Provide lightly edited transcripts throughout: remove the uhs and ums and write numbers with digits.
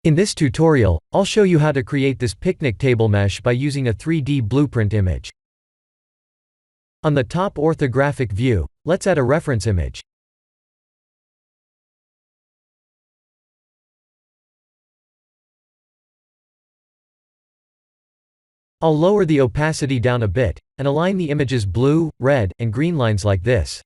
In this tutorial, I'll show you how to create this picnic table mesh by using a 3D blueprint image. On the top orthographic view, let's add a reference image. I'll lower the opacity down a bit, and align the image's blue, red, and green lines like this.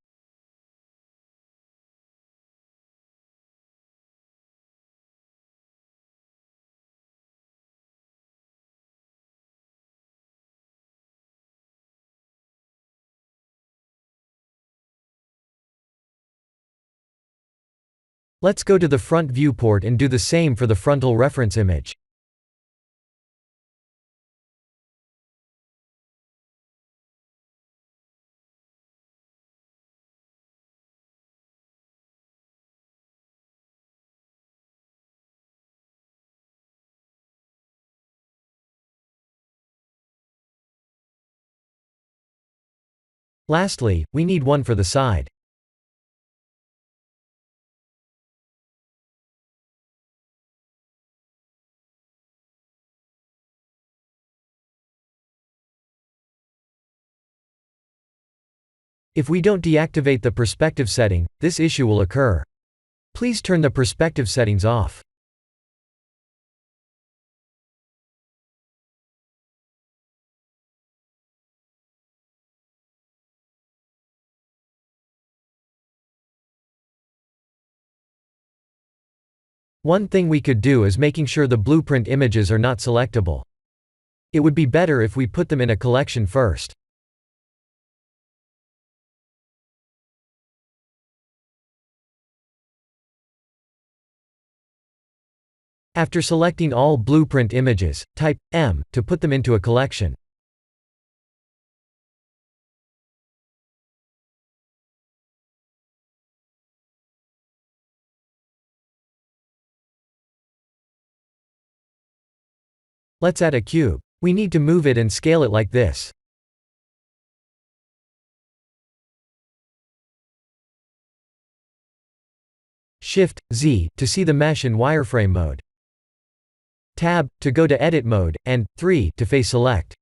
Let's go to the front viewport and do the same for the frontal reference image. Lastly, we need one for the side. If we don't deactivate the perspective setting, this issue will occur. Please turn the perspective settings off. One thing we could do is making sure the blueprint images are not selectable. It would be better if we put them in a collection first. After selecting all blueprint images, type M to put them into a collection. Let's add a cube. We need to move it and scale it like this. Shift Z to see the mesh in wireframe mode. Tab to go to edit mode, and 3 to face select.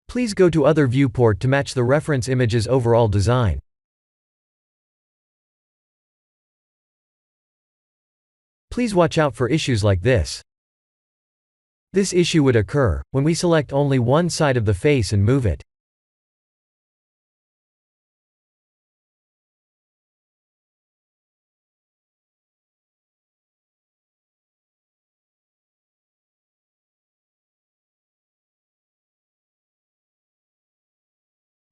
Please go to other viewport to match the reference image's overall design. Please watch out for issues like this. This issue would occur when we select only one side of the face and move it.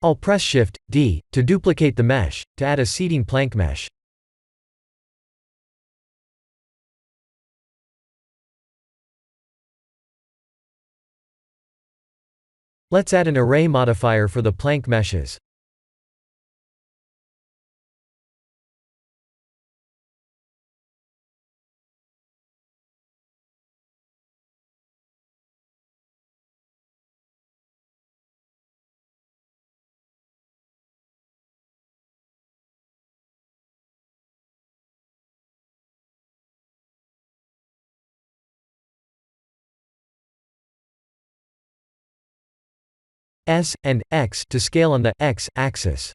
I'll press Shift D to duplicate the mesh, to add a seating plank mesh. Let's add an array modifier for the plank meshes. S and X to scale on the X axis.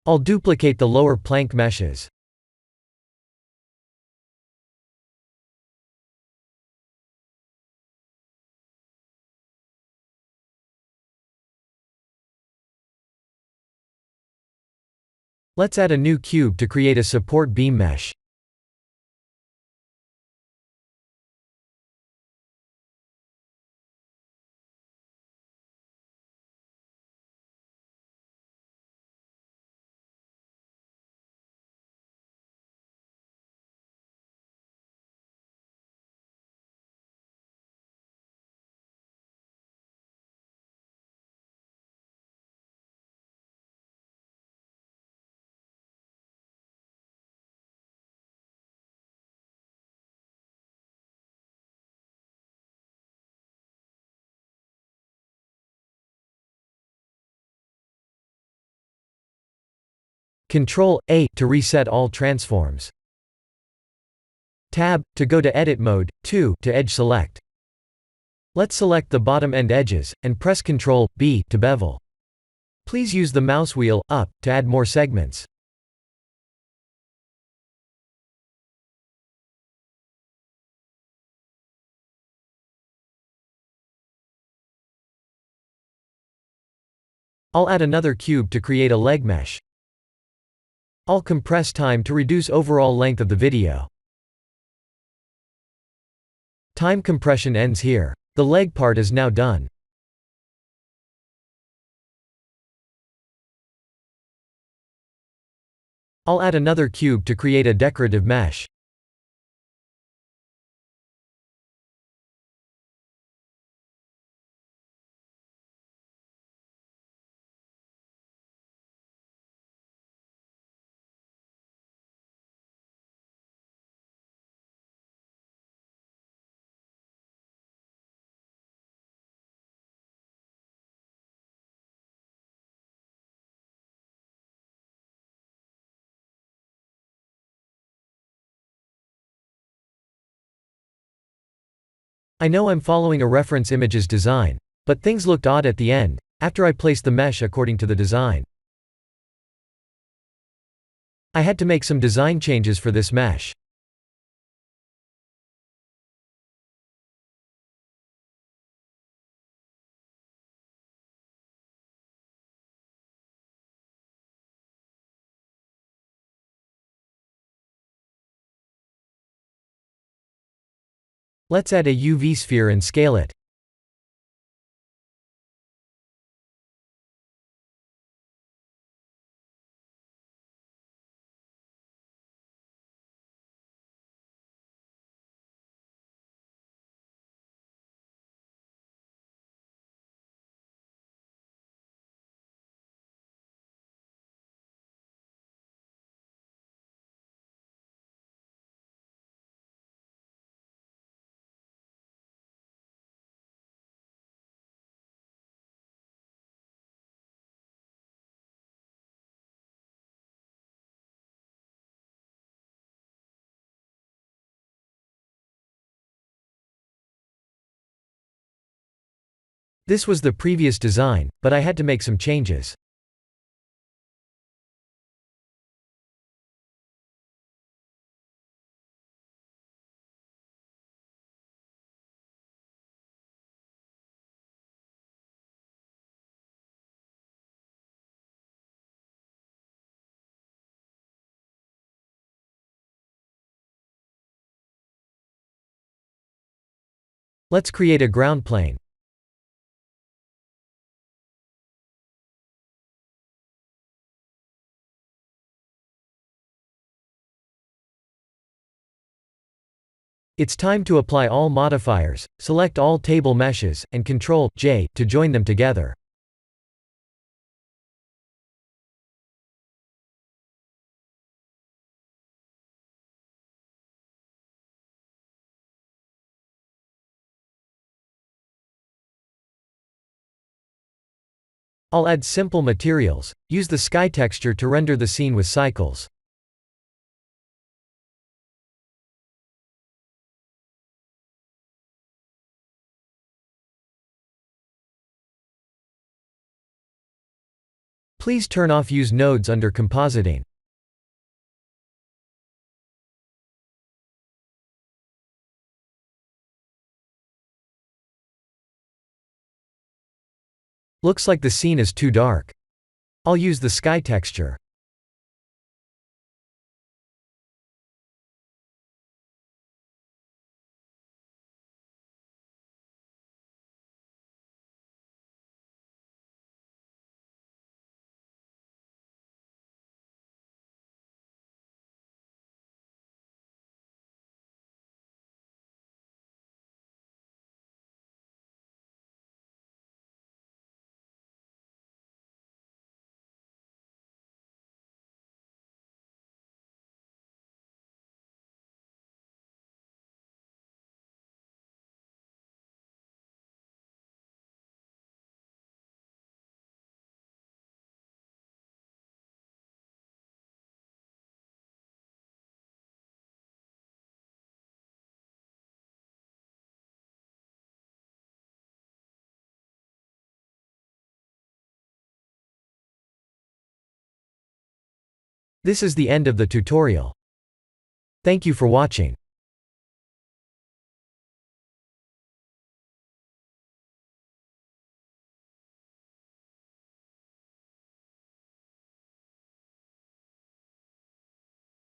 I'll duplicate the lower plank meshes. Let's add a new cube to create a support beam mesh. Ctrl A to reset all transforms. Tab to go to edit mode, 2 to edge select. Let's select the bottom end edges, and press Ctrl B to bevel. Please use the mouse wheel up to add more segments. I'll add another cube to create a leg mesh. I'll compress time to reduce overall length of the video. Time compression ends here. The leg part is now done. I'll add another cube to create a decorative mesh. I know I'm following a reference image's design, but things looked odd at the end, after I placed the mesh according to the design. I had to make some design changes for this mesh. Let's add a UV sphere and scale it. This was the previous design, but I had to make some changes. Let's create a ground plane. It's time to apply all modifiers, select all table meshes, and Ctrl J to join them together. I'll add simple materials, use the sky texture to render the scene with cycles. Please turn off Use Nodes under Compositing. Looks like the scene is too dark. I'll use the sky texture. This is the end of the tutorial. Thank you for watching.